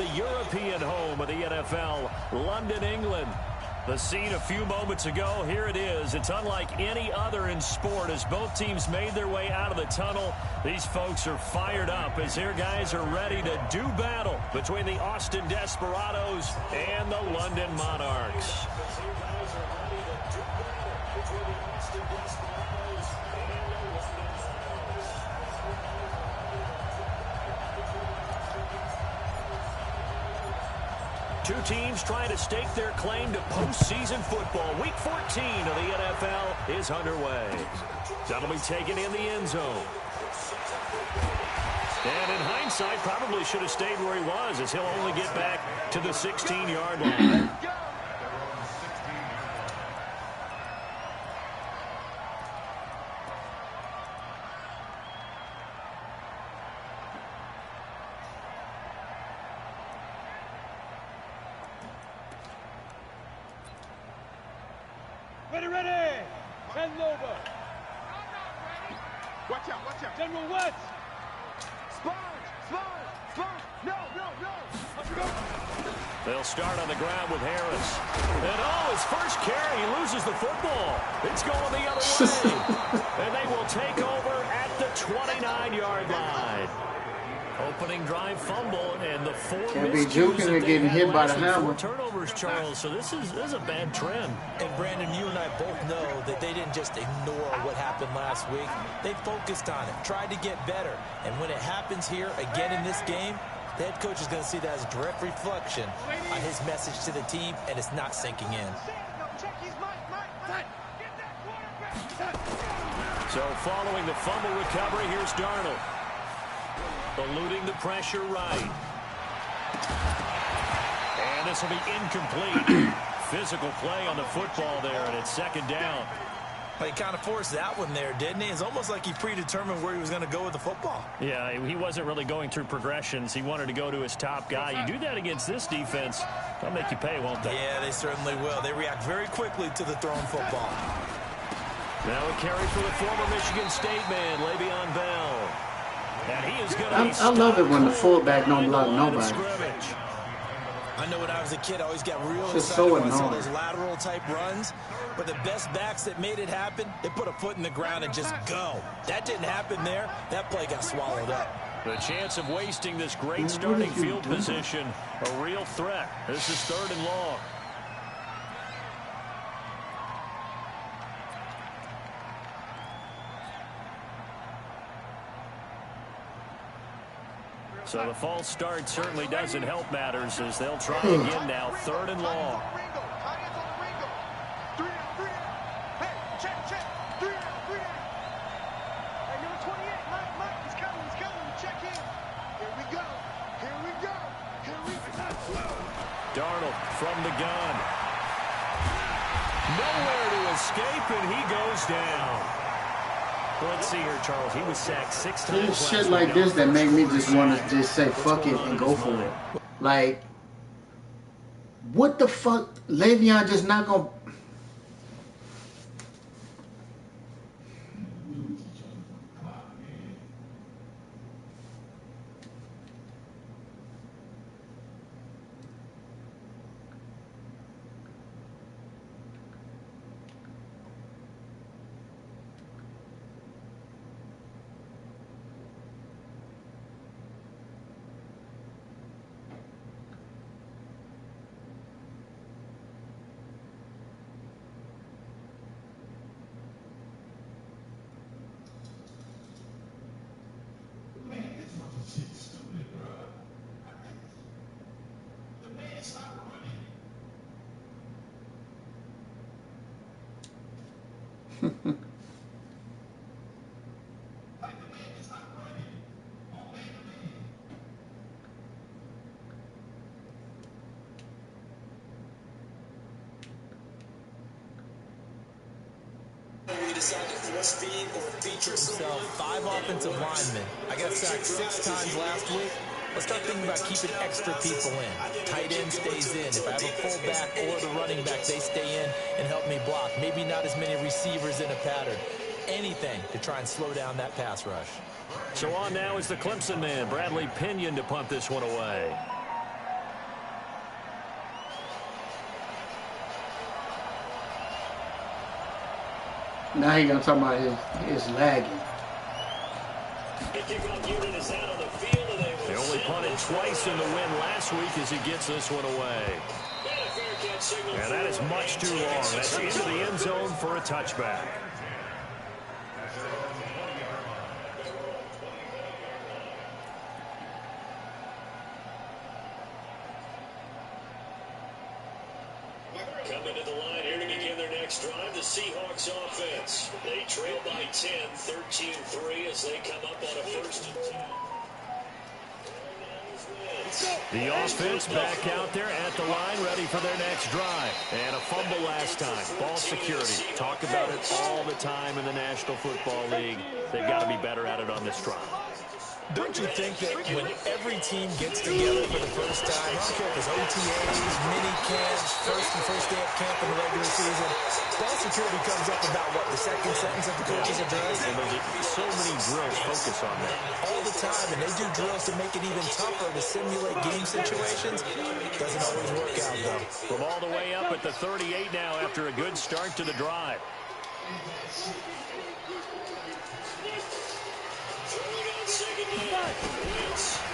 the European home of the NFL, London, England. The scene a few moments ago, here it is. It's unlike any other in sport as both teams made their way out of the tunnel. These folks are fired up as their guys are ready to do battle between the Austin Desperados and the London Monarchs. Two teams trying to stake their claim to postseason football. Week 14 of the NFL is underway. That'll be taken in the end zone. And in hindsight, probably should have stayed where he was as he'll only get back to the 16-yard line. Ready! Bend over. Watch out. General West. Sponge. No. They'll start on the ground with Harris. And his first carry, he loses the football. It's going the other way. And they will take over at the 29-yard line. Opening drive fumble, and the four can't be joking and getting hit by the hammer. Turnovers, Charles, so this is a bad trend. And Brandon, you and I both know that they didn't just ignore what happened last week. They focused on it, tried to get better. And when it happens here again in this game, the head coach is going to see that as a direct reflection on his message to the team, and it's not sinking in. So following the fumble recovery, here's Darnold. Eluding the pressure right. And this will be incomplete. Physical play on the football there, and it's second down. Well, he kind of forced that one there, didn't he? It's almost like he predetermined where he was going to go with the football. Yeah, he wasn't really going through progressions. He wanted to go to his top guy. You do that against this defense, they'll make you pay, won't they? Yeah, they certainly will. They react very quickly to the thrown football. Now a carry for the former Michigan State man, Le'Veon Bell. And he is going to I love it when the fullback don't block nobody. I know when I was a kid, I always got real excited so when I saw those lateral type runs. But the best backs that made it happen, they put a foot in the ground and just go. That didn't happen there. That play got swallowed up. The chance of wasting this great starting field position, a real threat. This is 3rd and long. So the false start certainly doesn't help matters as they'll try again now. 3rd and long. Darnold from the gun. Nowhere to escape, and he goes down. Let's see here, Charles. He was sacked 6 times. There's shit like this that make me just want to just say fuck it and go for it. Like, what the fuck? Le'Veon just not gonna. Himself, 5 offensive linemen. I got sacked 6 times last week. Let's start thinking about keeping extra people in. Tight end stays in. If I have a fullback or the running back, they stay in and help me block. Maybe not as many receivers in a pattern. Anything to try and slow down that pass rush. So on now is the Clemson man, Bradley Pinion, to punt this one away. Now he gonna talk about his lagging. They only punted twice in the win last week as he gets this one away. And that is much too long. That's into the end zone for a touchback. Coming to the line here to begin their next drive, the Seahawks offense. They trail by 10, 13-3 as they come up on a 1st and 10. The offense back out there at the line, ready for their next drive. And a fumble last time. Ball security. Talk about it all the time in the National Football League. They've got to be better at it on this drive. Don't you think that when every team gets together for the first time, I don't care if it's OTAs, mini camps, first day of camp in the regular season, ball security comes up about, what, the second sentence of the coach's address? And there's so many drills focus on that. All the time, and they do drills to make it even tougher to simulate game situations. Doesn't always work out, though. From all the way up at the 38 now after a good start to the drive.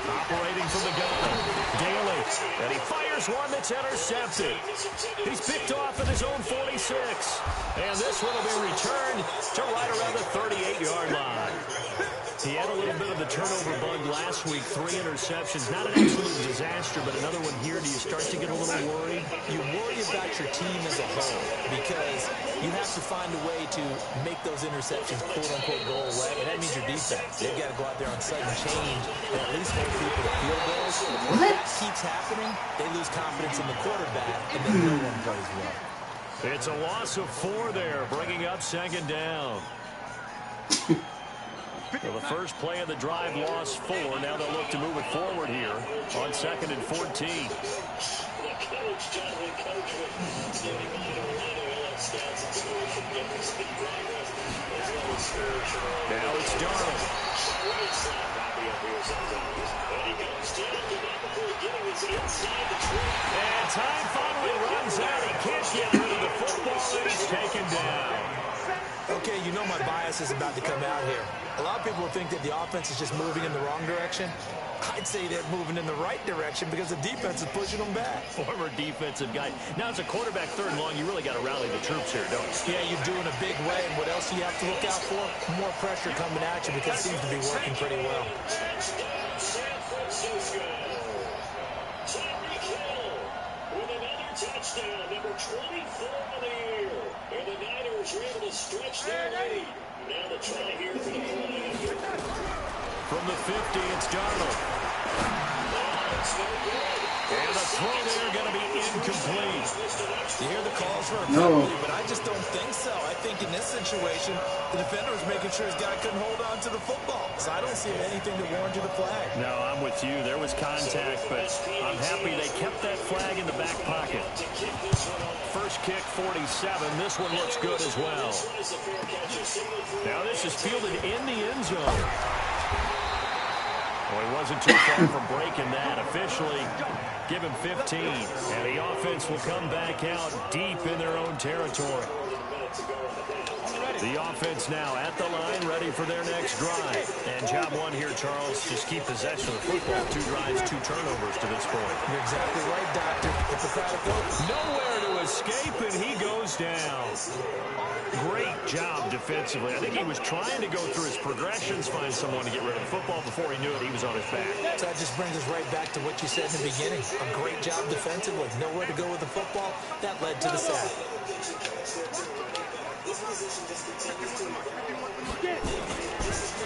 Operating from the gun, Daly, and he fires one that's intercepted. He's picked off at his own 46, and this one will be returned to right around the 38-yard line. He had a little bit of the turnover bug last week, 3 interceptions. Not an absolute disaster, but another one here. Do you start to get a little worried? You worry about your team as a whole because you have to find a way to make those interceptions, quote-unquote, go away, and that means your defense. They've got to go out there on sudden change and at least hold people to field goals. When that keeps happening, they lose confidence in the quarterback, and then no one plays well. It's a loss of 4 there, bringing up 2nd down. Well, the first play of the drive lost 4. Now they'll look to move it forward here on 2nd and 14. Now it's Darnold. And time finally runs out. He can't get rid of the football, and he's taken down. Okay, you know my bias is about to come out here. A lot of people think that the offense is just moving in the wrong direction. I'd say they're moving in the right direction because the defense is pushing them back. Former defensive guy. Now, as a quarterback 3rd and long, you really got to rally the troops here, don't you? Yeah, you're doing a big way, and what else do you have to look out for? More pressure coming at you because it seems to be working pretty well. Touchdown, number 24 of the year. And the Niners are able to stretch their lead. Now the try here for the play. From the 50, it's Darnold. And the throw there going to be incomplete. You hear the calls for a penalty, but I just don't think so. I think in this situation, the defender was making sure his guy couldn't hold on to the football. So I don't see anything that warranted a flag. No, I'm with you. There was contact, but I'm happy they kept that flag in the back pocket. First kick, 47. This one looks good as well. Now this is fielded in the end zone. Well, he wasn't too far from breaking that. Officially, give him 15. And the offense will come back out deep in their own territory. The offense now at the line, ready for their next drive. And job one here, Charles, just keep possession of the football. 2 drives, 2 turnovers to this point. You're exactly right, Doctor. Nowhere to escape, and he goes down. Great job defensively. I think he was trying to go through his progressions, find someone to get rid of the football. Before he knew it, he was on his back. So that just brings us right back to what you said in the beginning. A great job defensively. Nowhere to go with the football. That led to the sack.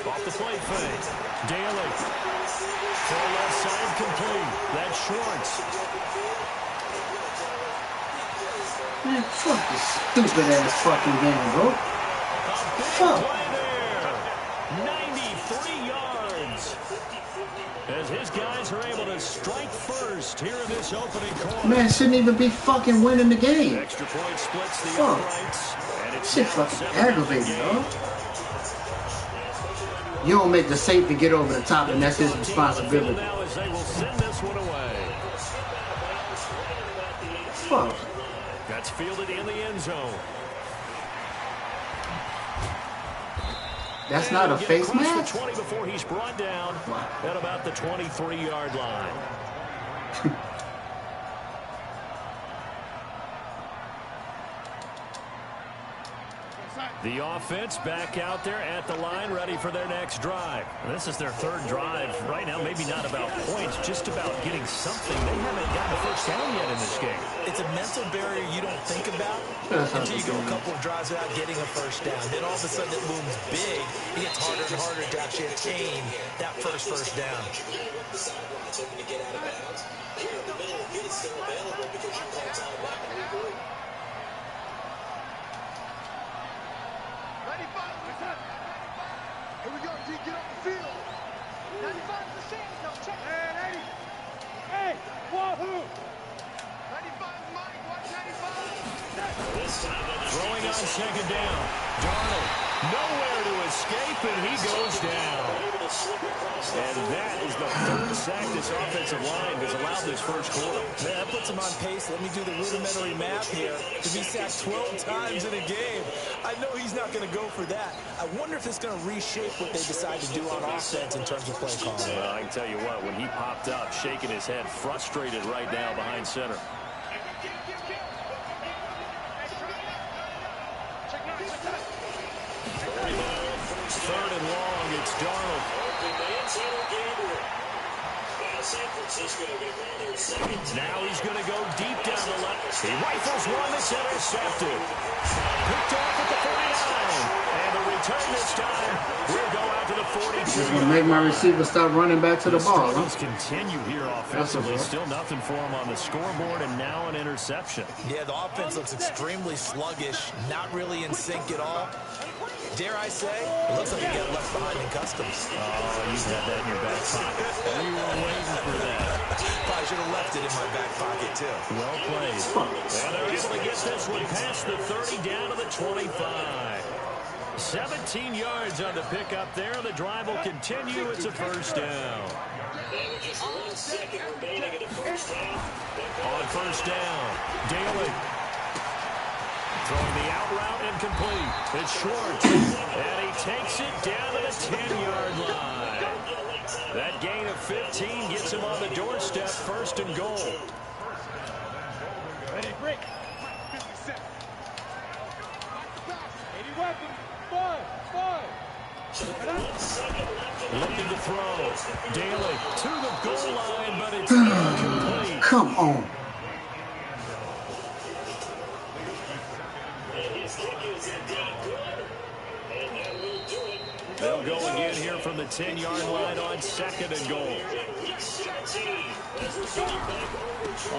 Off the play fake. Daly. Full left side complete. That's Schwartz. Man, fuck this stupid-ass fucking game, bro. Fuck. Play there. 93 yards. As his guys are able to strike first here in this opening quarter. Man, shouldn't even be fucking winning the game. Extra point splits the Fuck. uprights. And it's Shit fucking aggravating, dog. You don't make the safety get over the top, and that's his responsibility. Now as they will send this one away. Fuck. That's fielded in the end zone. That's not a face mask? 20 before he's brought down at about the 23-yard line. The offense back out there at the line, ready for their next drive. This is their third drive right now. Maybe not about points, just about getting something. They haven't gotten a first down yet in this game. It's a mental barrier you don't think about until you go a couple of drives without getting a first down. Then all of a sudden it looms big. It gets harder and harder to actually attain that first down. Here we go, G, get off the field. 95 is the same, no, check. And 80. Hey, wahoo. 95 is Mike, watch 95. Throwing on second down. Darnold, nowhere to escape, and he goes down. And that is the third sack this offensive line has allowed this first quarter. Man, that puts him on pace. Let me do the rudimentary math here. To be sacked 12 times in a game, I know he's not going to go for that. I wonder if it's going to reshape what they decide to do on offense in terms of play calling. Well, I can tell you what, when he popped up, shaking his head, frustrated right now behind center. Third and long, it's Darnold. Now he's going to go deep down the left. He rifles one that's intercepted. Picked off at the 49. And the return this time will go out to the 42. Just going to make my receiver stop running back to the ball. Struggles continue here offensively. Still nothing for him on the scoreboard, and now an interception. Yeah, the offense looks extremely sluggish, not really in sync at all. Dare I say, it looks like you got left behind in customs. Oh, you've had that in your back pocket. We were waiting for that. Probably should have left it in my back pocket, too. Well played. And they're able to get this one past the 30 down to the 25. 17 yards on the pickup there. The drive will continue. It's a first down. Just 1 second remaining in the first half. On first down, Daly. Throwing the out route incomplete. It's Schwartz. And he takes it down to the 10-yard line. That gain of 15 gets him on the doorstep, first and goal. Ready, break. 80 weapons. 5. Looking to throw. Daly to the goal line, but it's incomplete. Come on. They'll go again here from the 10-yard line on second and goal.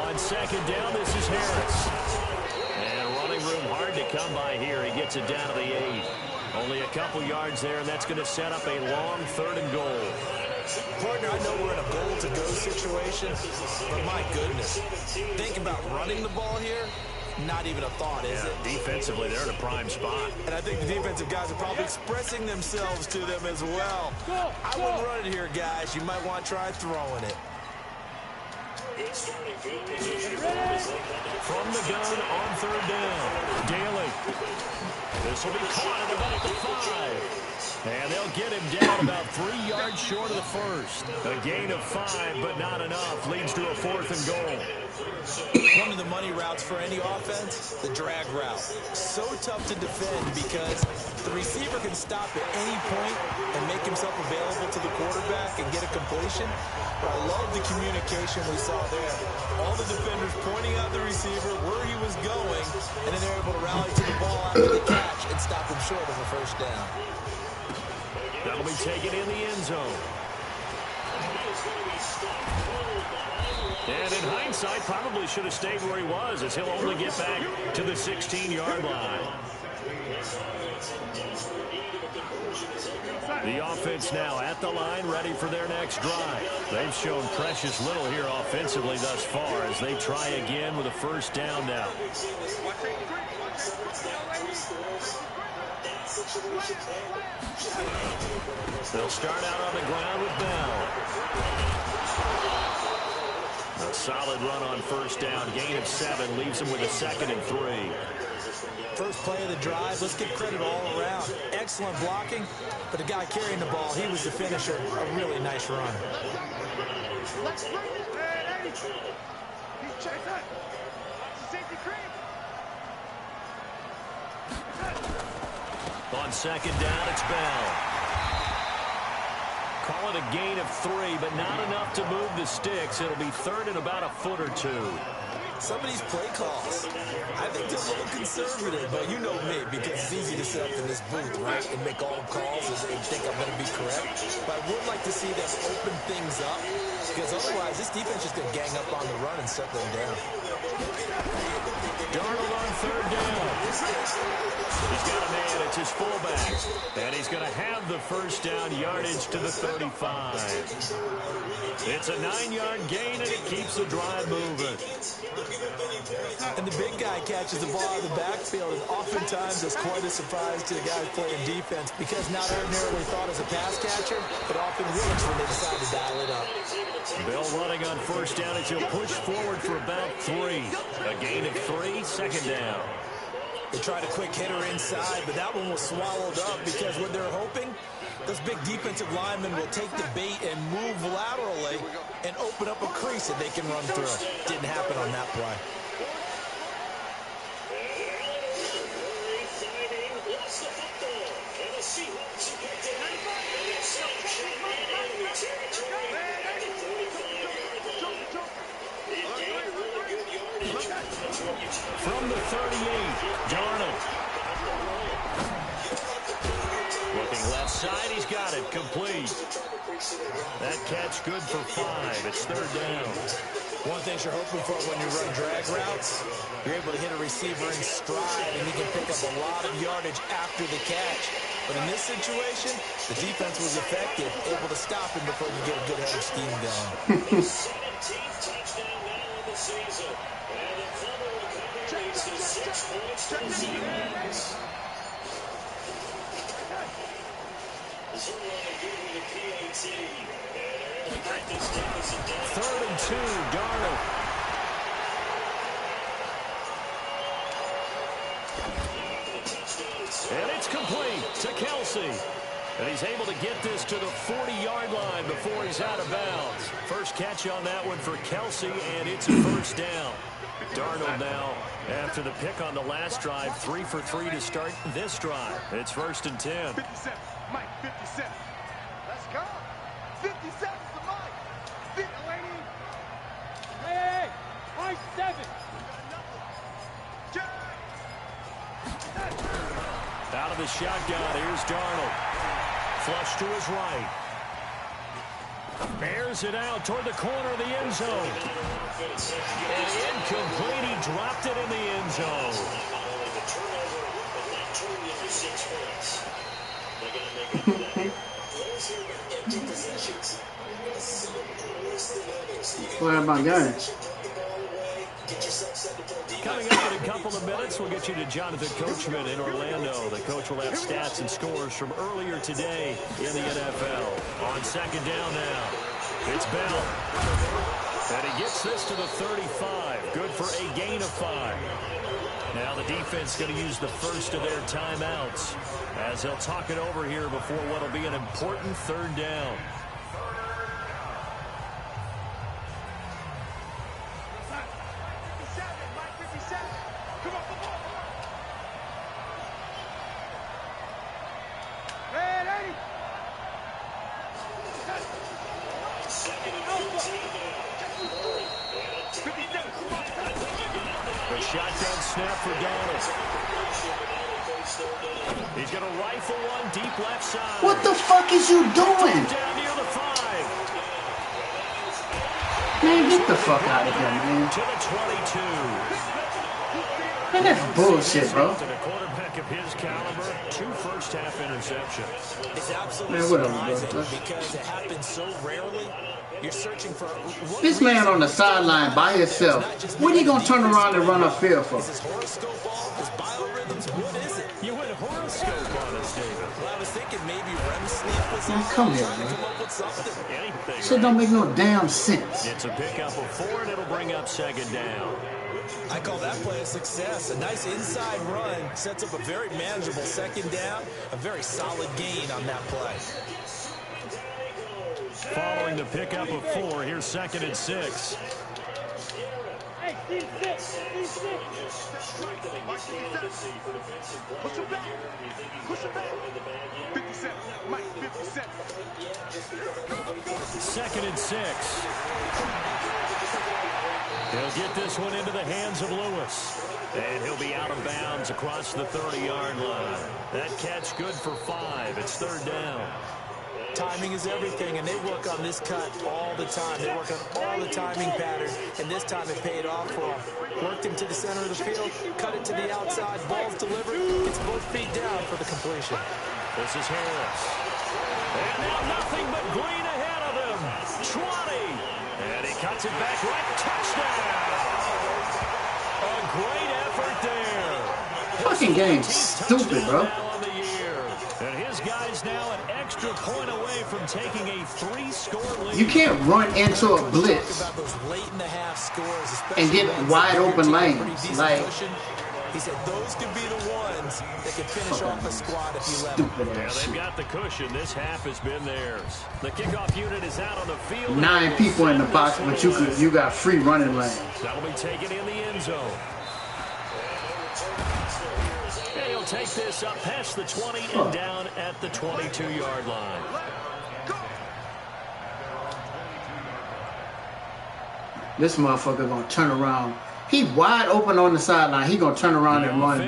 On second down, this is Harris. And running room hard to come by here. He gets it down to the 8. Only a couple yards there, and that's going to set up a long third and goal. Partner, I know we're in a goal-to-go situation, but my goodness, think about running the ball here. Not even a thought, is it? Defensively, they're in a prime spot. And I think the defensive guys are probably expressing themselves to them as well. I wouldn't run it here, guys. You might want to try throwing it. From the gun on third down, Daly. This will be caught at about the 5. And they'll get him down about 3 yards short of the first. A gain of 5, but not enough. Leads to a fourth and goal. One of the money routes for any offense, the drag route. So tough to defend because the receiver can stop at any point and make himself available to the quarterback and get a completion. But I love the communication we saw there. All the defenders pointing out the receiver, where he was going, and then they're able to rally to the ball after the catch and stop him short of a first down. That'll be taken in the end zone. And in hindsight, probably should have stayed where he was, as he'll only get back to the 16-yard line. The offense now at the line, ready for their next drive. They've shown precious little here offensively thus far as they try again with a first down now. They'll start out on the ground with Bell. A solid run on first down. Gain of 7 leaves him with a 2nd and 3. first play of the drive. Let's give credit all around. Excellent blocking, but the guy carrying the ball, he was the finisher. A really nice run. Let's bring it. Hey, he's checking that. Safety cream. On second down, it's Bell. Call it a gain of 3, but not enough to move the sticks. It'll be third and about a foot or 2. Some of these play calls, I think they're a little conservative, but you know me, because it's easy to sit up in this booth, right, and make all calls and think I'm going to be correct. But I would like to see them open things up, because otherwise this defense is going to gang up on the run and shut them down. Darnold on third down. He's got a man, it's his fullback. And he's going to have the first down, yardage to the 35. It's a 9-yard gain, and it keeps the drive moving. And the big guy catches the ball out of the backfield, and oftentimes it's quite a surprise to the guys playing defense, because not ordinarily thought as a pass catcher, but often works when they decide to dial it up. Bell running on first down as he'll push forward for about 3. A gain of 3, second down. They tried a quick hitter inside, but that one was swallowed up, because what they're hoping, those big defensive linemen will take the bait and move laterally and open up a crease that they can run through. Didn't happen on that play. From the 38, Darnold. Looking left side, he's got it, complete. That catch good for 5. It's third down. One thing you're hoping for when you run drag routes, you're able to hit a receiver in stride, and he can pick up a lot of yardage after the catch. But in this situation, the defense was effective, able to stop him before you get a good head of steam going. 17th touchdown now of the season. And the fumble recovery leads to 6 points for the Seahawks. Third and 2, Darnold. And it's complete to Kelsey. And he's able to get this to the 40-yard line before he's out of bounds. First catch on that one for Kelsey, and it's a first down. Darnold now, after the pick on the last drive, 3 for 3 to start this drive. It's first and 10. 57, Mike, 57. Let's go. 57 for Mike. 50, lady. Hey, Mike, 7. Out of the shotgun, here's Darnold. Flush to his right. Bears it out toward the corner of the end zone. And incomplete. He dropped it in the end zone. What about guys? Coming up in a couple of minutes, we'll get you to Jonathan Coachman in Orlando. The coach will have stats and scores from earlier today in the NFL. On second down now, it's Bell. And he gets this to the 35. Good for a gain of 5. Now the defense going to use the first of their timeouts as they'll talk it over here before what will be an important third down. Shotgun snap for Donald. He's going to rifle one deep left side. What the fuck is you doing? Down near the 5. Man, get the fuck out of here, man. To the 22. Man, that's bullshit, bro. To the quarterback of his caliber, 2 first-half interceptions. It's absolutely surprising because it happens so rarely. You're searching for this man on the sideline by himself. What are you gonna turn around and run upfield for? Is his horoscope off? His biorhythms? What is it? You went horoscope on us, David. Well, I was thinking maybe REM sleep was Man, come here, trying to man. come up with something. Anything, Shit don't make no damn sense. It's a pickup of 4, and it'll bring up second down. I call that play a success. A nice inside run sets up a very manageable second down. A very solid gain on that play. Following the pickup of 4, here's second and 6. Hey, Steve, six. Push him back. Push him back. 57. Mike, 57. Second and 6. He'll get this one into the hands of Lewis. And he'll be out of bounds across the 30-yard line. That catch good for 5. It's third down. Timing is everything, and they work on this cut all the time. They work on all the timing patterns, and this time it paid off for him. Worked him to the center of the field, cut it to the outside, ball's delivered, gets both feet down for the completion. This is Harris. And now nothing but green ahead of him. 20. And he cuts it back right. Touchdown. A great effort there. Fucking game stupid, bro. And his guy's now an extra point away from taking a 3-score lead. You can't run into a blitz About those late in the half scores, and get wide open lanes. Like, he said those could be the ones that can finish off a squad if you let them. stupid Yeah, ass they've shit. got the cushion. This half has been theirs. The kickoff unit is out on the field. 9 people in the box, but you got free running lanes. That'll be taken in the end zone. And he'll take this up past the 20 and down at the 22-yard line. This motherfucker gonna turn around. He wide open on the sideline. He gonna turn around and run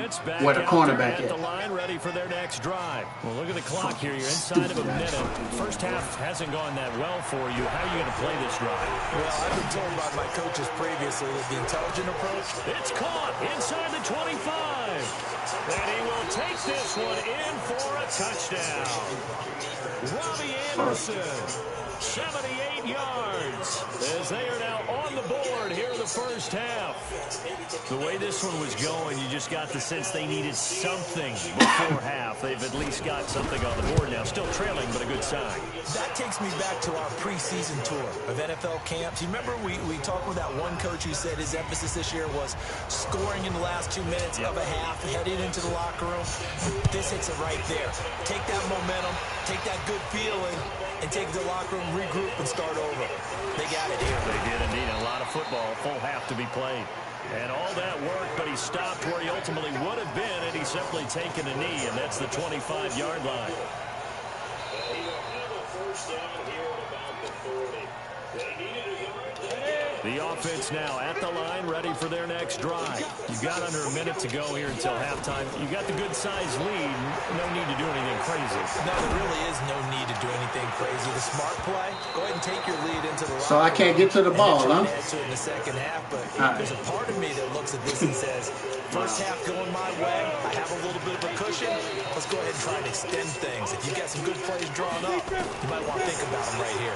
where the cornerback at the is. line, ready for their next drive. Well, look at the clock here. You're inside of a minute. First half hasn't gone that well for you. How are you going to play this drive? Well, I've been told by my coaches previously that the intelligent approach. It's caught inside the 25. And he will take this one in for a touchdown. Robbie Anderson, 78 yards, as they are now on the board here in the first half. The way this one was going, you just got the sense they needed something before half. They've at least got something on the board now. Still trailing, but a good sign. That takes me back to our preseason tour of NFL camps. You remember we talked with that one coach who said his emphasis this year was scoring in the last 2 minutes of a half, heading into the locker room. This hits it right there. Take that momentum, take that good feeling, and take the locker room, regroup, and start over. They got it here. They did indeed. A lot of football, full half to be played. And all that work, but he stopped where he ultimately would have been, and he's simply taken a knee, and that's the 25-yard line. The offense now at the line, ready for their next drive. You've got under a minute to go here until halftime. You've got the good-sized lead. No need to do anything crazy. No, there really is no need to do anything crazy. The smart play, go ahead and take your lead into the So I can't get to the ball, huh? Add to it in the second half, but Right. there's a part of me that looks at this and says, first half going my way, I have a little bit of a cushion. Let's go ahead and try and extend things. If you've got some good plays drawn up, you might want to think about them right here.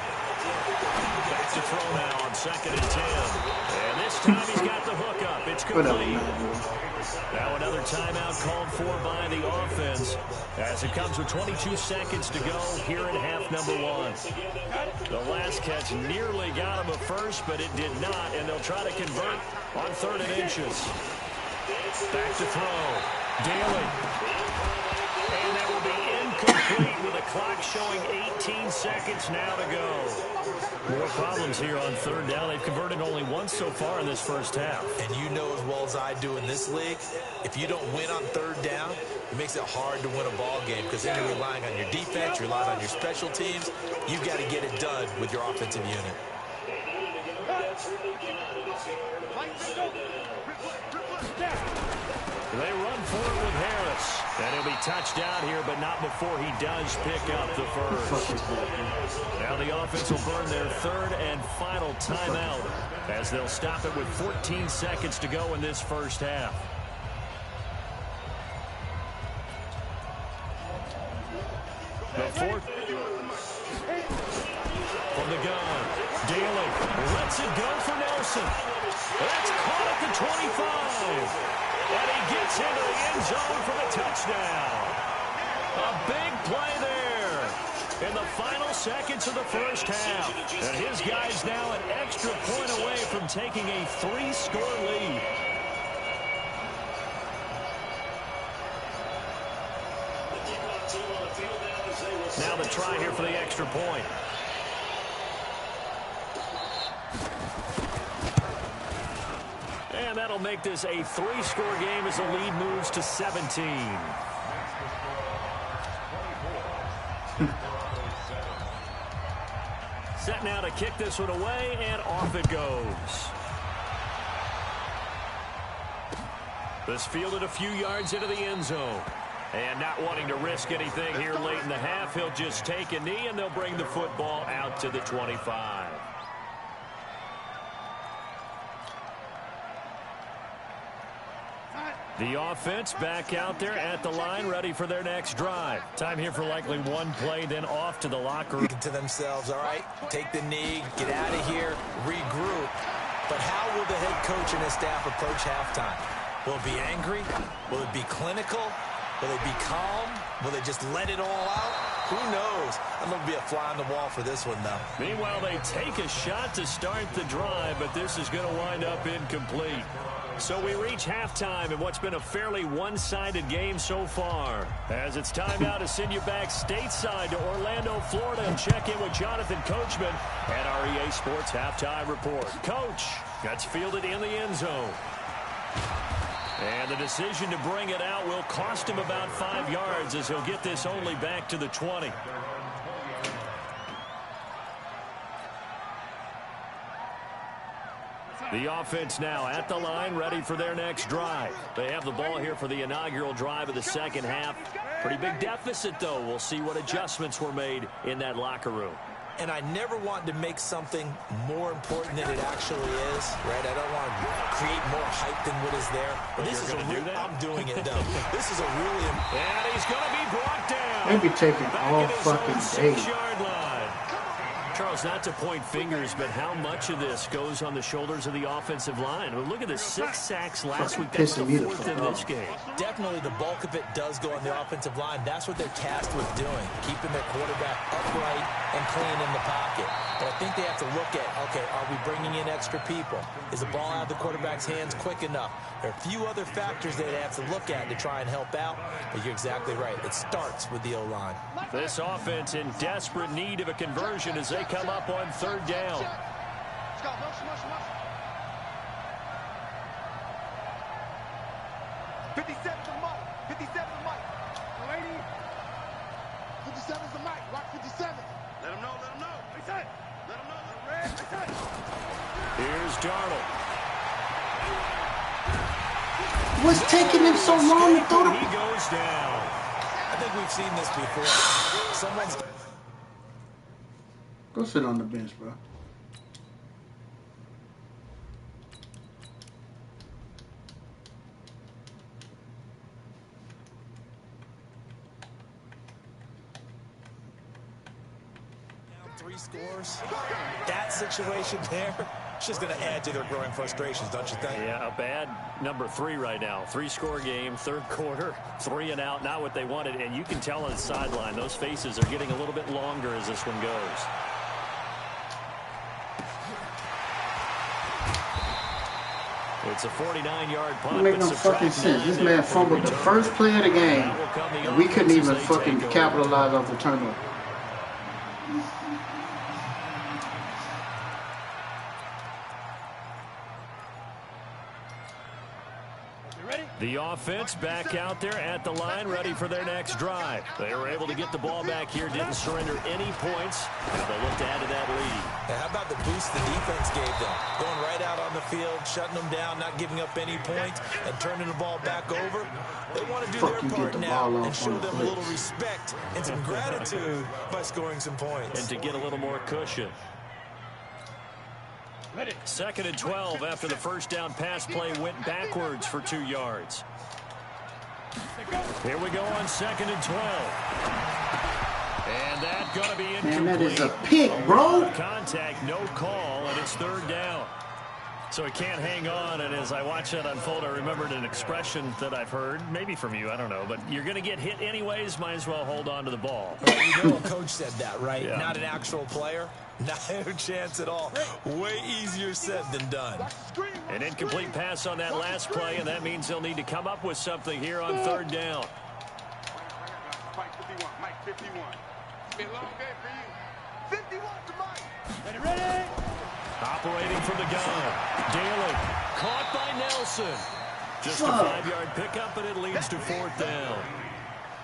Back to throw now on second and 10. And this time he's got the hookup. It's complete. Now another timeout called for by the offense as it comes with 22 seconds to go here in half number 1. The last catch nearly got him a first, but it did not, and they'll try to convert on 3rd and inches. Back to throw. Daly. And that will be incomplete with a clock showing 18 seconds now to go. More problems here on 3rd down. They've converted only once so far in this first half. And you know as well as I do in this league, if you don't win on 3rd down, it makes it hard to win a ball game because then you're relying on your defense, you're relying on your special teams. You've got to get it done with your offensive unit. They run for it with Harris. And he'll be touched out here, but not before he does pick up the first. Now the offense will burn their 3rd and final timeout as they'll stop it with 14 seconds to go in this first half. The fourth from the gun. Daly lets it go for Nelson. That's caught at the 25. And he gets into the end zone for the touchdown. A big play there in the final seconds of the first half. And his guy's now an extra point away from taking a 3-score lead. Now the try here for the extra point. And that'll make this a 3-score game as the lead moves to 17. Set now to kick this one away, and off it goes. This fielded a few yards into the end zone. And not wanting to risk anything here late in the half, he'll just take a knee, and they'll bring the football out to the 25. The offense back out there at the line, ready for their next drive. Time here for likely one play, then off to the locker room. To themselves, all right, take the knee, get out of here, regroup. But how will the head coach and his staff approach halftime? Will it be angry? Will it be clinical? Will they be calm? Will they just let it all out? Who knows? I'm going to be a fly on the wall for this one, though. Meanwhile, they take a shot to start the drive, but this is going to wind up incomplete. So we reach halftime in what's been a fairly one-sided game so far. As it's time now to send you back stateside to Orlando, Florida, and check in with Jonathan Coachman at our EA Sports Halftime Report. Coach, that's fielded in the end zone. And the decision to bring it out will cost him about 5 yards as he'll get this only back to the 20. The offense now at the line, ready for their next drive. They have the ball here for the inaugural drive of the second half. Pretty big deficit, though. We'll see what adjustments were made in that locker room. And I never want to make something more important than it actually is, right? I don't want to create more hype than what is there. But this is do that? I'm doing it, though. This is a really... And he's going to be brought down. They be taking all fucking day. 6-yard line. Charles, not to point fingers, but how much of this goes on the shoulders of the offensive line? Well, look at the 6 sacks last week. That's the 4th in this game. Definitely the bulk of it does go on the offensive line. That's what they're tasked with doing, keeping their quarterback upright and clean in the pocket. But I think they have to look at, okay, are we bringing in extra people? Is the ball out of the quarterback's hands quick enough? There are a few other factors they have to look at to try and help out, but you're exactly right. It starts with the O-line. This offense in desperate need of a conversion as they come up on 3rd down. Let's go. Motion, motion, motion. 57 to Mike. 57 to Mike. Lady. 57 to Mike. Rock 57. Let him know. Let him know. They said. Let him know. Let him red. They said. Here's Darnold. What's taking him so long to throw the... He goes down. I think we've seen this before. Someone's... Go sit on the bench, bro. Down 3 scores. That situation there, it's just going to add to their growing frustrations, don't you think? Yeah, a bad number 3 right now. 3-score game, 3rd quarter, 3 and out, not what they wanted. And you can tell on the sideline, those faces are getting a little bit longer as this one goes. It's a 49-yard punt. It make no fucking sense. This man fumbled the first play of the game, and we couldn't even fucking capitalize off the turnover. The offense back out there at the line, ready for their next drive. They were able to get the ball back here, didn't surrender any points. Now they'll look to add to that lead. Now, how about the boost the defense gave them? Going right out on the field, shutting them down, not giving up any points, and turning the ball back over. They want to do their part now and show them a little respect and some gratitude by scoring some points. And to get a little more cushion. 2nd and 12 after the first down pass play went backwards for 2 yards. Here we go on 2nd and 12. And that's going to be incomplete. Man, that is a pick, bro. Contact, no call, and it's 3rd down. So he can't hang on, and as I watch that unfold, I remembered an expression that I've heard, maybe from you, I don't know, but you're going to get hit anyways, might as well hold on to the ball. You know a coach said that, right? Yeah. Not an actual player. Not a chance at all. Way easier said than done. An incomplete pass on that last play, and that means they'll need to come up with something here on third down. Mike 51. Mike 51. It's been a long day for you. 51 to Mike. Ready? Operating from the gun. Daly caught by Nelson. Just a 5-yard pickup, and it leads to fourth down.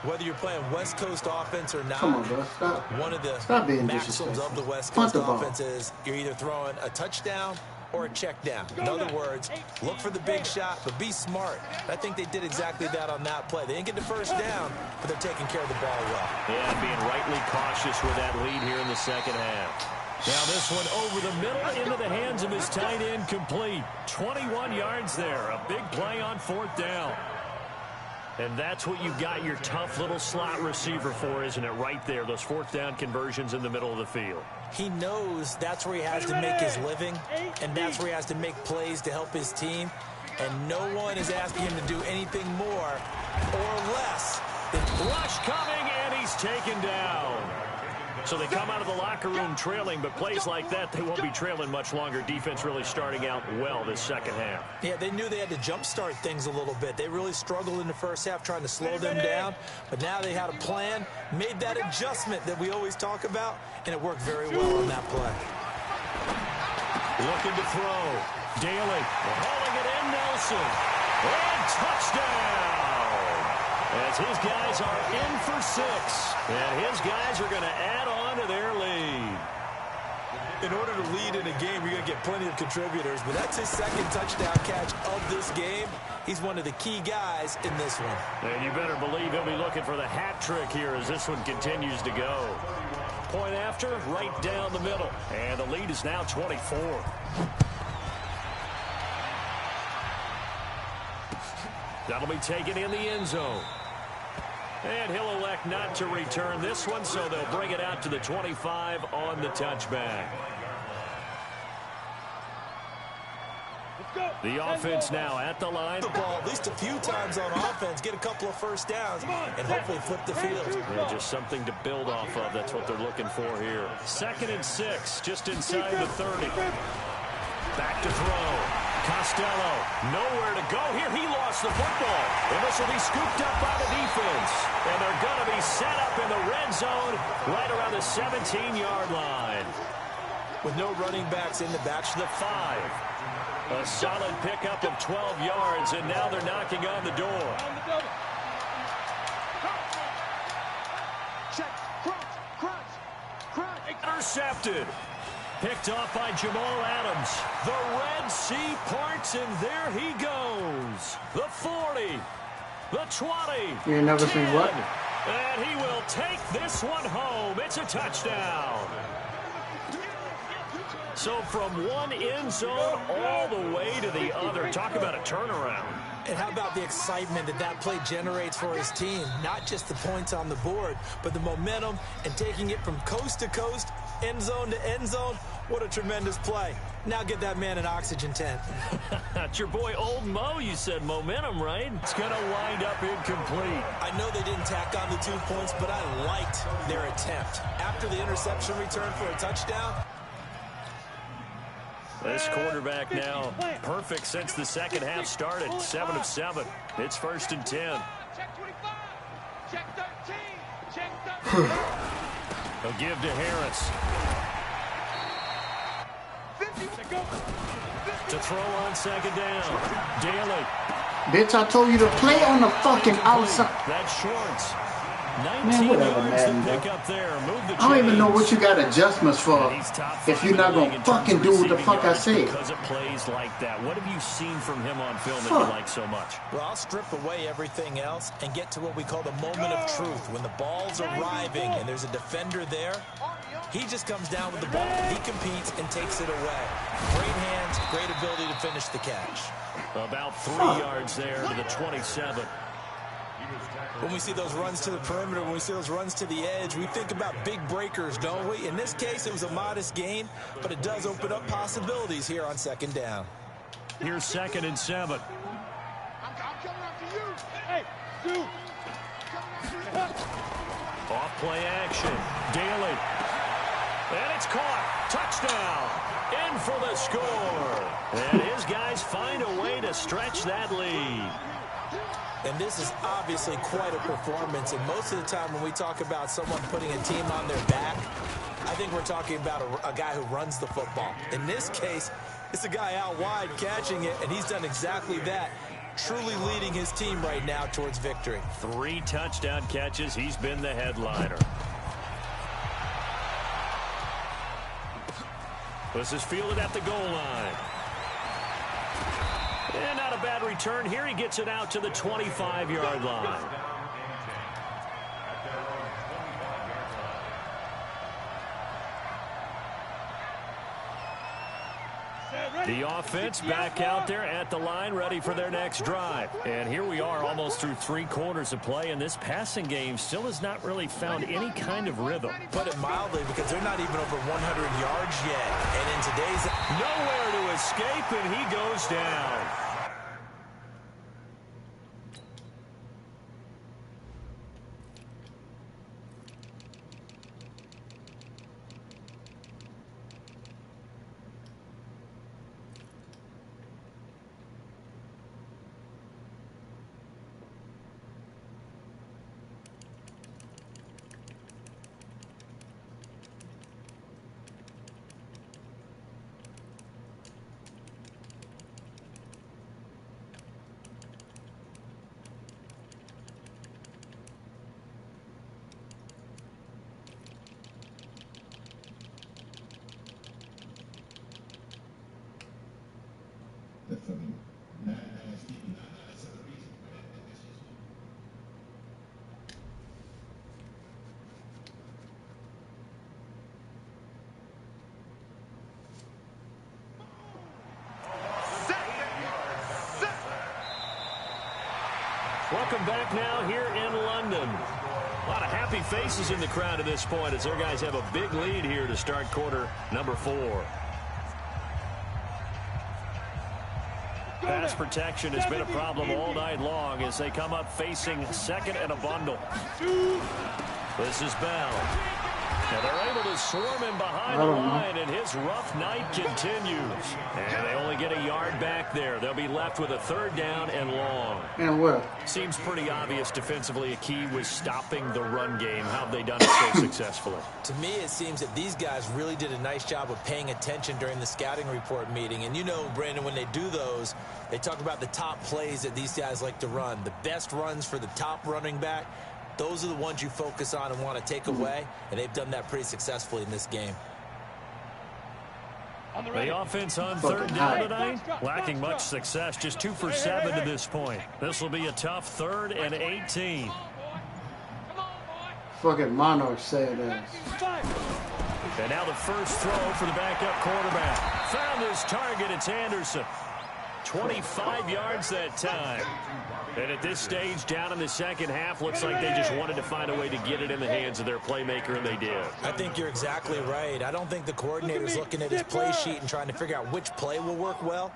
Whether you're playing West Coast offense or not, Come on, bro. Stop. One of the being maxims of the West Punt Coast the ball. offense is you're either throwing a touchdown or a check down. In other words, look for the big shot, but be smart. I think they did exactly that on that play. They didn't get the first down, but they're taking care of the ball well. Yeah, being rightly cautious with that lead here in the second half. Now this one over the middle into the hands of his tight end, complete. 21 yards there. A big play on fourth down. And that's what you've got your tough little slot receiver for, isn't it? Right there, those fourth down conversions in the middle of the field. He knows that's where he has to make his living, and that's where he has to make plays to help his team. And no one is asking him to do anything more or less than Rush coming, and he's taken down. So they come out of the locker room trailing, but plays like that, they won't be trailing much longer. Defense really starting out well this second half. Yeah, they knew they had to jumpstart things a little bit. They really struggled in the first half trying to slow them down, but now they had a plan, made that adjustment that we always talk about, and it worked very well on that play. Looking to throw. Daly hauling it in, Nelson. And touchdown! As his guys are in for 6. And his guys are going to add on to their lead. In order to lead in a game, you're going to get plenty of contributors, but that's his second touchdown catch of this game. He's one of the key guys in this one. And you better believe he'll be looking for the hat trick here as this one continues to go. Point after, right down the middle. And the lead is now 24. That'll be taken in the end zone. And he'll elect not to return this one, so they'll bring it out to the 25 on the touchback. The offense now at the line. The ball at least a few times on offense, get a couple of first downs, and hopefully flip the field. Yeah, just something to build off of. That's what they're looking for here. 2nd and 6, just inside the 30. Back to throw. Costello, nowhere to go here. He lost the football. And this will be scooped up by the defense. And they're going to be set up in the red zone right around the 17-yard line. With no running backs in the back. The 5. A solid pickup of 12 yards, and now they're knocking on the door. Check. Crunch. Intercepted. Picked off by Jamal Adams. The Red Sea parts, and there he goes. The 40. The 20. You ain't never seen what? And he will take this one home. It's a touchdown. So from one end zone all the way to the other. Talk about a turnaround. And how about the excitement that play generates for his team? Not just the points on the board, but the momentum and taking it from coast to coast, end zone to end zone. What a tremendous play. Now get that man an oxygen tent. It's your boy Old Mo, you said. Momentum, right? It's going to wind up incomplete. I know they didn't tack on the 2 points, but I liked their attempt. After the interception return for a touchdown. This quarterback now perfect since the second half started. 7 of 7. It's 1st and 10. Check 25. Check 13. Check 13. They'll give to Harris. 50. To throw on 2nd down. Daly. Bitch, I told you to play on the fucking outside. That's Schwartz. 19 Man, whatever, yards man, to pick bro. up there. Move the I don't even know chains. what you got adjustments for He's top if 5 you're not in the league gonna in fucking terms of do what the receiving fuck I yards say. because of plays like that. What have you seen from him on film that you like so much? Well, I'll strip away everything else and get to what we call the moment of truth. When the ball's arriving and there's a defender there, he just comes down with the ball. He competes and takes it away. Great hands, great ability to finish the catch. About 3 yards there to the 27. When we see those runs to the perimeter, when we see those runs to the edge, we think about big breakers, don't we? In this case, it was a modest gain, but it does open up possibilities here on 2nd down. Here's 2nd and 7. I'm coming after you. Hey, you. Off play action. Daly. And it's caught. Touchdown. In for the score. And his guys find a way to stretch that lead. And this is obviously quite a performance. And most of the time when we talk about someone putting a team on their back, I think we're talking about a guy who runs the football. In this case, it's a guy out wide catching it, and he's done exactly that, truly leading his team right now towards victory. 3 touchdown catches. He's been the headliner. This is fielded at the goal line. And not a bad return here. He gets it out to the 25-yard line. The offense back out there at the line, ready for their next drive. And here we are almost through 3 quarters of play, and this passing game still has not really found any kind of rhythm. Put it mildly, because they're not even over 100 yards yet. And in today's... Nowhere to escape, and he goes down. Welcome back now here in London. A lot of happy faces in the crowd at this point as their guys have a big lead here to start quarter number 4. Pass protection has been a problem all night long as they come up facing 2nd and a bundle. This is Bell. And they're able to swarm him behind the line, and his rough night continues. And they only get a yard back there. They'll be left with a 3rd down and long. And what? Seems pretty obvious defensively a key was stopping the run game. How have they done it so successfully? To me, it seems that these guys really did a nice job of paying attention during the scouting report meeting. And you know, Brandon, when they do those, they talk about the top plays that these guys like to run. The best runs for the top running back. Those are the ones you focus on and want to take away, and they've done that pretty successfully in this game. The offense on 3rd down tonight, lacking much success, just 2 for 7 to this point. This will be a tough 3rd and 18. Fucking Monarchs said that. And now the first throw for the backup quarterback. Found his target, it's Anderson. 25 yards that time. And at this stage, down in the second half, looks like they just wanted to find a way to get it in the hands of their playmaker, and they did. I think you're exactly right. I don't think the coordinator's looking at his play sheet and trying to figure out which play will work well.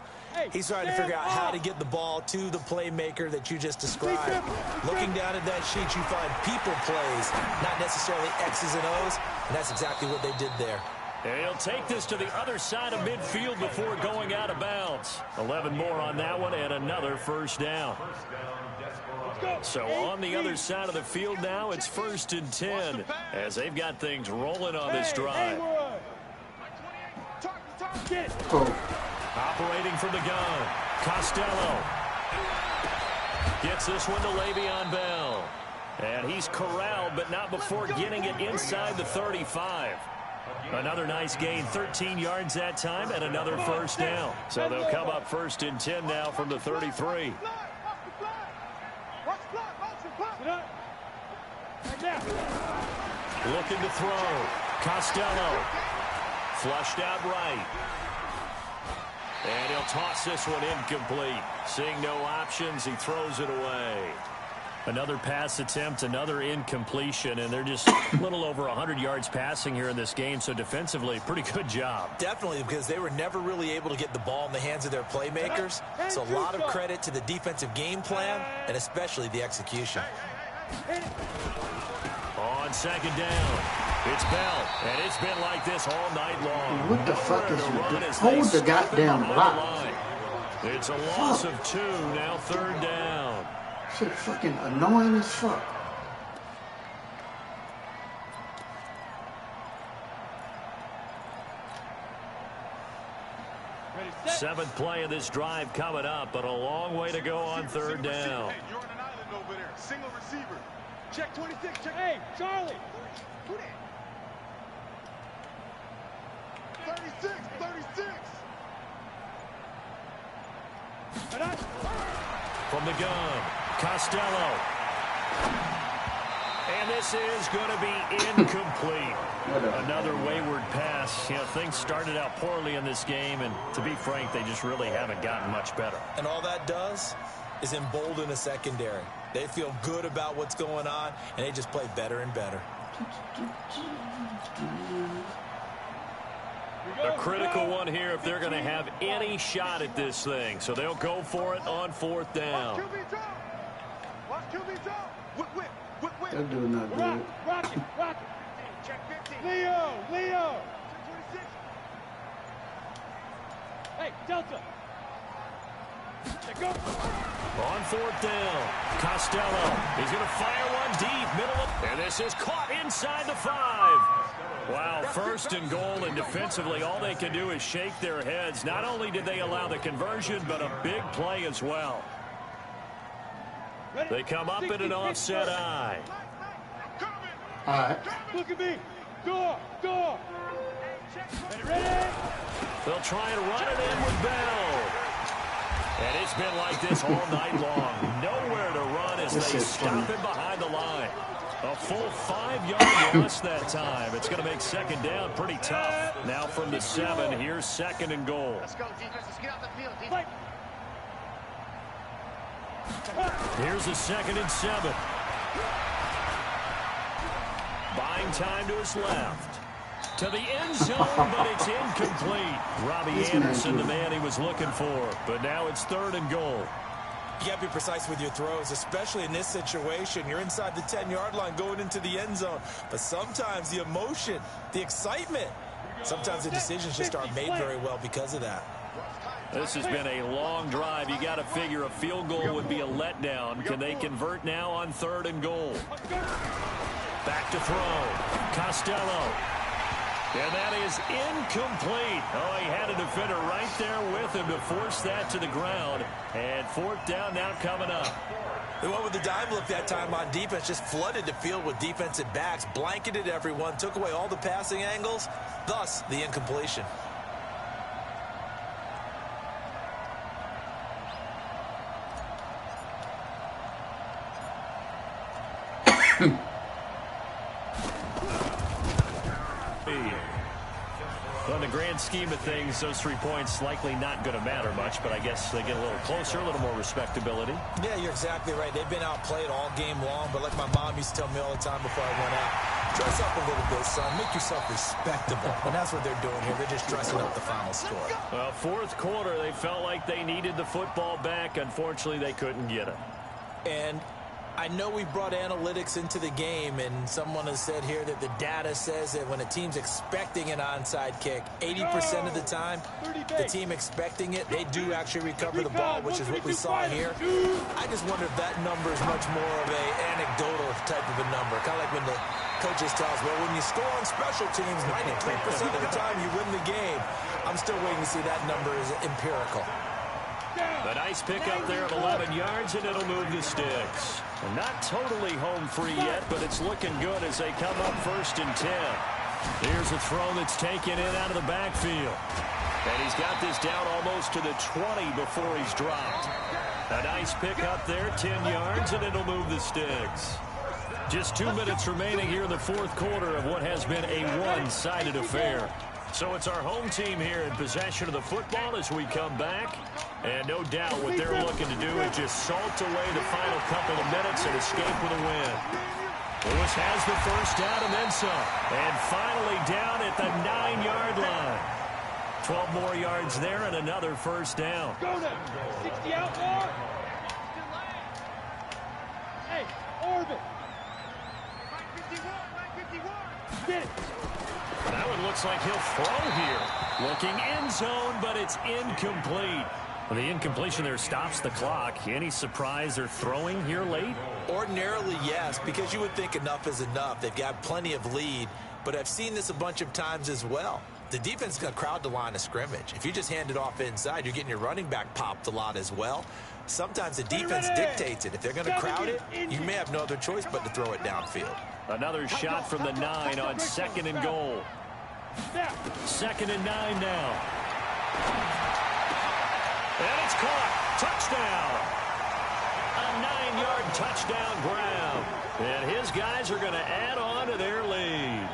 He's trying to figure out how to get the ball to the playmaker that you just described. Looking down at that sheet, you find people plays, not necessarily X's and O's, and that's exactly what they did there. And he'll take this to the other side of midfield before going out of bounds. 11 more on that one and another first down. So on the other side of the field now, it's 1st and 10 as they've got things rolling on this drive. Operating from the gun, Costello. Gets this one to Le'Veon Bell. And he's corralled, but not before getting it inside the 35. Another nice gain, 13 yards that time, and another first down. So they'll come up 1st and 10 now from the 33. Looking to throw. Costello. Flushed out right. And he'll toss this one incomplete. Seeing no options, he throws it away. Another pass attempt, another incompletion, and they're just a little over 100 yards passing here in this game, so defensively, pretty good job. Definitely, because they were never really able to get the ball in the hands of their playmakers, so a lot of credit to the defensive game plan, and especially the execution. On second down, it's Bell, and it's been like this all night long. What the fuck is you doing? Hold the goddamn block. It's a loss of 2, now third down. Shit fucking annoying as fuck. Seventh play of this drive coming up, but a long way to go on third down. Hey, you're on an island over there. Single receiver. Check 26. Check. Hey, Charlie. Who that? 36. 36. From the gun, Costello. And this is going to be incomplete. Another wayward pass. You know, things started out poorly in this game, and to be frank, they just really haven't gotten much better. And all that does is embolden a secondary. They feel good about what's going on, and they just play better and better. A critical one here if they're going to have any shot at this thing. So they'll go for it on fourth down. That dude not good. Rocket. Check 15. Leo. Hey, Delta. On fourth down, Costello. He's going to fire one deep, middle of, and this is caught inside the 5. Wow, first and goal, and defensively, all they can do is shake their heads. Not only did they allow the conversion, but a big play as well. They come up in an offset eye. All right. Look at me. Door. Ready? They'll try and run it in with Bell. And it's been like this all night long. Nowhere to run as they stop him behind the line. A full 5-yard loss that time. It's going to make second down pretty tough. Now from the 7, here's second and goal. Let's go, defense. Let's get out the field, defense. Here's the 2nd and 7. Buying time to his left. To the end zone, but it's incomplete. Robbie Anderson, the man he was looking for. But now it's 3rd and goal. You got to be precise with your throws, especially in this situation. You're inside the 10-yard line going into the end zone. But sometimes the emotion, the excitement, sometimes the decisions just aren't made very well because of that. This has been a long drive. You got to figure a field goal would be a letdown. Can they convert now on 3rd and goal? Back to throw. Costello. And that is incomplete. Oh, he had a defender right there with him to force that to the ground. And 4th down now coming up. They went with the dime look that time on defense, just flooded the field with defensive backs, blanketed everyone, took away all the passing angles, thus the incompletion. Well, in the grand scheme of things, those 3 points likely not going to matter much, but I guess they get a little closer, a little more respectability. Yeah, you're exactly right. They've been outplayed all game long, but like my mom used to tell me all the time before I went out, dress up a little bit, son. Make yourself respectable. And that's what they're doing here. They're just dressing up the final score. Well, 4th quarter, they felt like they needed the football back. Unfortunately, they couldn't get it. And I know we brought analytics into the game, and someone has said here that the data says that when a team's expecting an onside kick, 80% of the time, the team expecting it, they do actually recover the ball, which is what we saw here. I just wonder if that number is much more of an anecdotal type of a number, kind of like when the coaches tell us, well, when you score on special teams, 93% of the time you win the game. I'm still waiting to see that number is empirical. A nice pickup there of 11 yards, and it'll move the sticks. Not totally home free yet, but it's looking good as they come up 1st and 10. Here's a throw that's taken in out of the backfield. And he's got this down almost to the 20 before he's dropped. A nice pickup there, 10 yards, and it'll move the sticks. Just 2 minutes remaining here in the 4th quarter of what has been a one-sided affair. So it's our home team here in possession of the football as we come back. And no doubt what they're looking to do is just salt away the final couple of minutes and escape with a win. Lewis has the first down and then some. And finally down at the 9-yard line. 12 more yards there and another first down. Go now. 60 out more. Hey, orbit. 951. Get it. That one looks like he'll throw here. Looking end zone, but it's incomplete. Well, the incompletion there stops the clock. Any surprise they're throwing here late? Ordinarily, yes, because you would think enough is enough. They've got plenty of lead, but I've seen this a bunch of times as well. The defense is going to crowd the line of scrimmage. If you just hand it off inside, you're getting your running back popped a lot as well. Sometimes the defense dictates it. If they're going to crowd it, you may have no other choice but to throw it downfield. Another shot from the 9 on 2nd and goal. 2nd and 9 now. And it's caught. Touchdown. A 9-yard touchdown ground. And his guys are going to add on to their lead.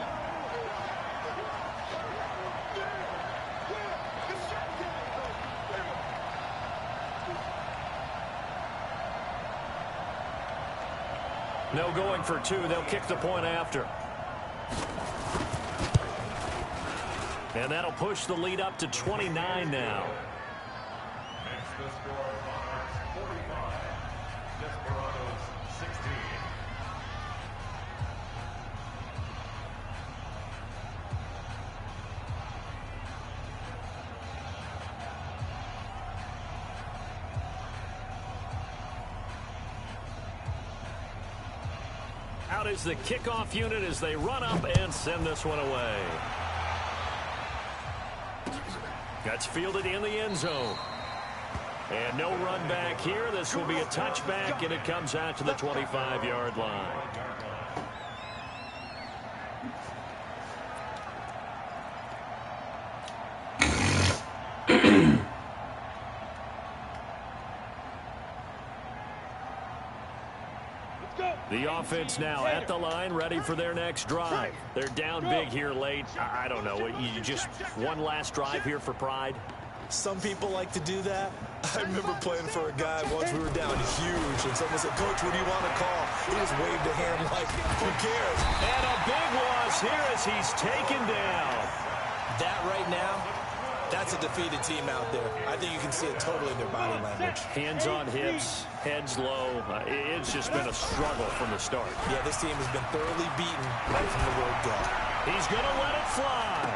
No going for 2. They'll kick the point after. And that'll push the lead up to 29 now. Next, the score, Monarchs 45, Desperados 16. Out is the kickoff unit as they run up and send this one away. That's fielded in the end zone. And no run back here. This will be a touchback, and it comes out to the 25-yard line. The offense now at the line, ready for their next drive. They're down big here late. I don't know. You just one last drive here for pride? Some people like to do that. I remember playing for a guy once. We were down huge, and someone said, "Coach, what do you want to call?" He just waved a hand like, who cares? And a big loss here as he's taken down. That right now, that's a defeated team out there. I think you can see it totally in their body language. Hands on hips, heads low. It's just been a struggle from the start. Yeah, this team has been thoroughly beaten right from the word go. He's going to let it fly.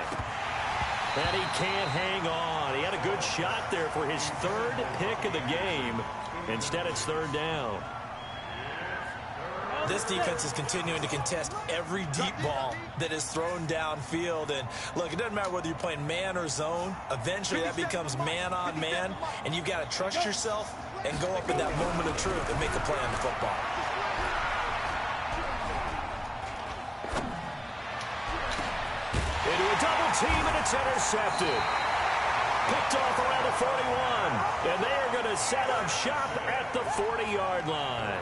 And he can't hang on. He had a good shot there for his 3rd pick of the game. Instead, it's 3rd down. This defense is continuing to contest every deep ball that is thrown downfield. And look, it doesn't matter whether you're playing man or zone. Eventually, that becomes man on man. And you've got to trust yourself and go up at that moment of truth and make a play on the football. Into a double team, and it's intercepted. Picked off around the 41. And they are going to set up shop at the 40-yard line.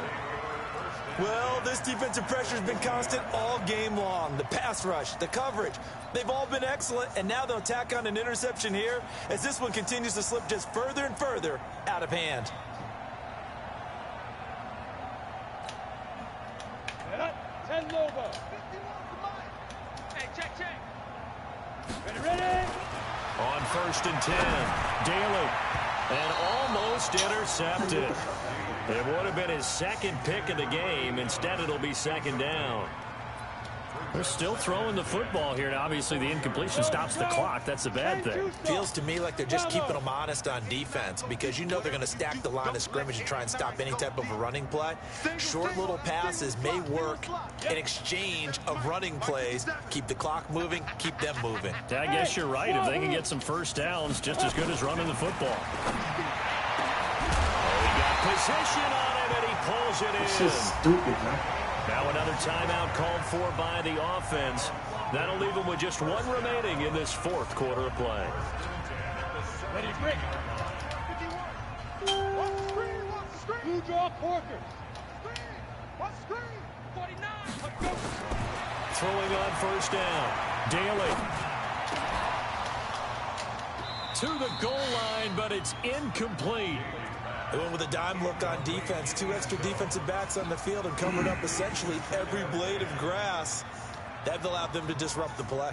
Well, this defensive pressure has been constant all game long. The pass rush, the coverage, they've all been excellent, and now they'll tack on an interception here as this one continues to slip just further and further out of hand. Hey, check. Ready. On 1st and 10, Daly. And almost intercepted. It would have been his 2nd pick of the game. Instead, it'll be 2nd down. They're still throwing the football here. Now, obviously, the incompletion stops the clock. That's a bad thing. Feels to me like they're just keeping them honest on defense because you know they're going to stack the line of scrimmage and try and stop any type of a running play. Short little passes may work in exchange of running plays. Keep the clock moving, keep them moving. I guess you're right. If they can get some first downs, just as good as running the football. Position on it, and he pulls it in. This is stupid, man. Now another timeout called for by the offense. That'll leave them with just one remaining in this 4th quarter of play. Ready, break. Blue draw Porker. Screen. 49. Throwing on 1st down. Daly. to the goal line, but it's incomplete. They went with a dime look on defense. 2 extra defensive backs on the field and covered up essentially every blade of grass. That allowed them to disrupt the play.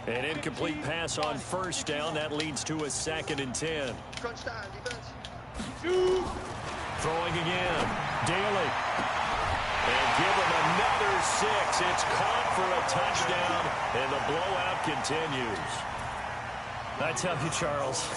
An incomplete pass on first down. That leads to a 2nd and 10. Crunch time, defense. Throwing again. Daly. And give him another 6. It's caught for a touchdown, and the blowout continues. I tell you, Charles,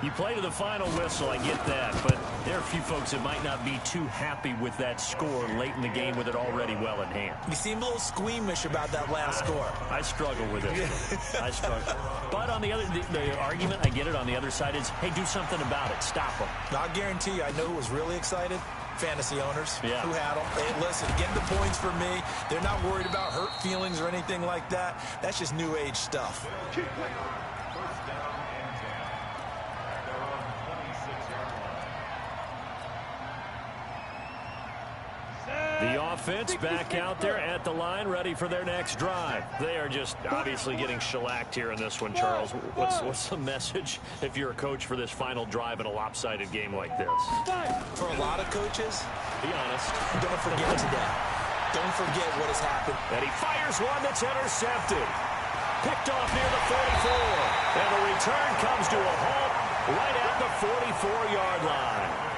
you play to the final whistle, I get that, but there are a few folks that might not be too happy with that score late in the game with it already well in hand. You seem a little squeamish about that last score. I struggle with it. I struggle. But on the other, the argument, I get it, on the other side is, hey, do something about it. Stop them. I'll guarantee you, I know who was really excited. Fantasy owners who had them. Hey, listen, getting the points for me. They're not worried about hurt feelings or anything like that. That's just new age stuff. The offense back out there at the line, ready for their next drive. They are just obviously getting shellacked here in this one, Charles. What's the message if you're a coach for this final drive in a lopsided game like this? For a lot of coaches, be honest, don't forget today. Don't forget what has happened. And he fires one that's intercepted. Picked off near the 44. And the return comes to a halt right at the 44-yard line.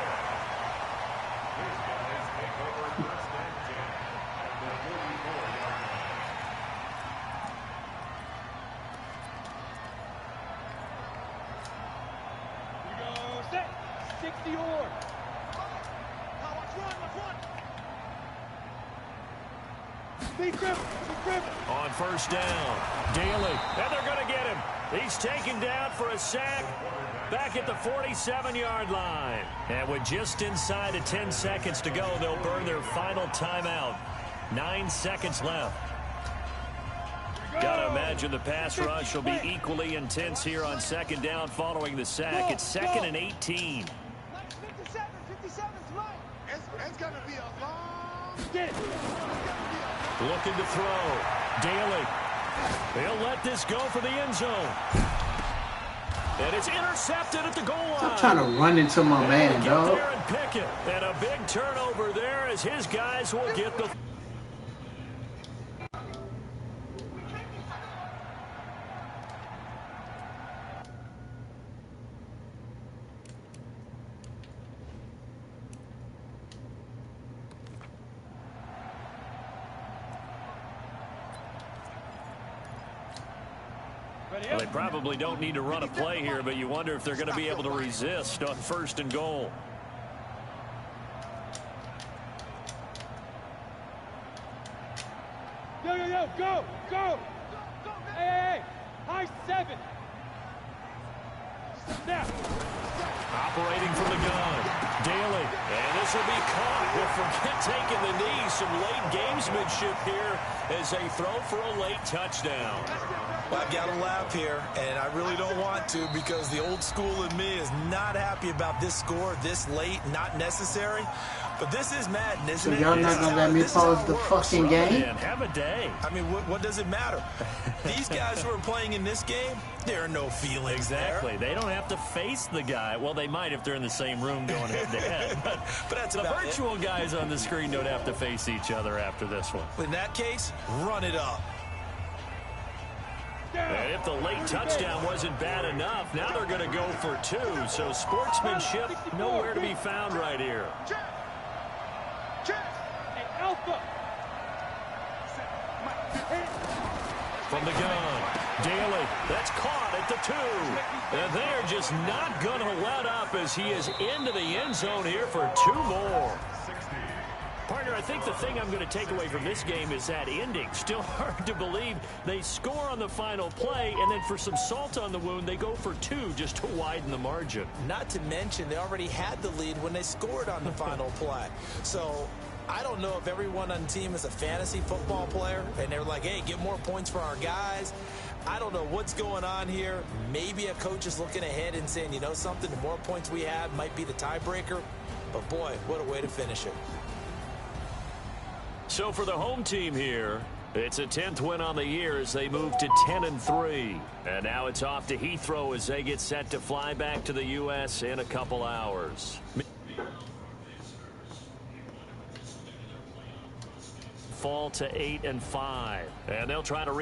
On first down, Daly, and they're going to get him. He's taken down for a sack back at the 47-yard line. And with just inside of 10 seconds to go, they'll burn their final timeout. 9 seconds left. Gotta imagine the pass rush will be equally intense here on 2nd down following the sack. It's 2nd and 18. 57's right. It's going to be a long day. Looking to throw. Daly. He'll let this go for the end zone. And it's intercepted at the goal line. I'm trying to run into my man, dog. There and pick it. And a big turnover there as his guys will get the... Well, they probably don't need to run a play here, but you wonder if they're going to be able to resist on 1st and goal. Yo, go! Hey, high 7. Now. Operating from the gun, Daly, and this will be caught. Well, forget taking the knee. Some late gamesmanship here as they throw for a late touchdown. Well, I've got to laugh here, and I really don't want to because the old school in me is not happy about this score this late, not necessary. But this is Madden, isn't it? So y'all not gonna let me pause the fucking game? Man, have a day. I mean, what does it matter? These guys who are playing in this game, there are no feelings. Exactly. There. They don't have to face the guy. Well, they might if they're in the same room going head-to-head. But that's the virtual guys on the screen don't have to face each other after this one. In that case, run it up. And if the late touchdown wasn't bad enough, now they're going to go for 2. So sportsmanship nowhere to be found right here. From the gun, Daly, that's caught at the 2. And they're just not going to let up as he is into the end zone here for 2 more. Partner, I think the thing I'm going to take away from this game is that ending. Still hard to believe they score on the final play, and then for some salt on the wound, they go for 2 just to widen the margin. Not to mention, they already had the lead when they scored on the final play. So I don't know if everyone on the team is a fantasy football player, and they're like, hey, get more points for our guys. I don't know what's going on here. Maybe a coach is looking ahead and saying, you know something, the more points we have might be the tiebreaker. But, boy, what a way to finish it. So for the home team here, It's a 10th win on the year as they move to 10-3. And now it's off to Heathrow as they get set to fly back to the U.S. in a couple hours. Fall to 8-5. And they'll try to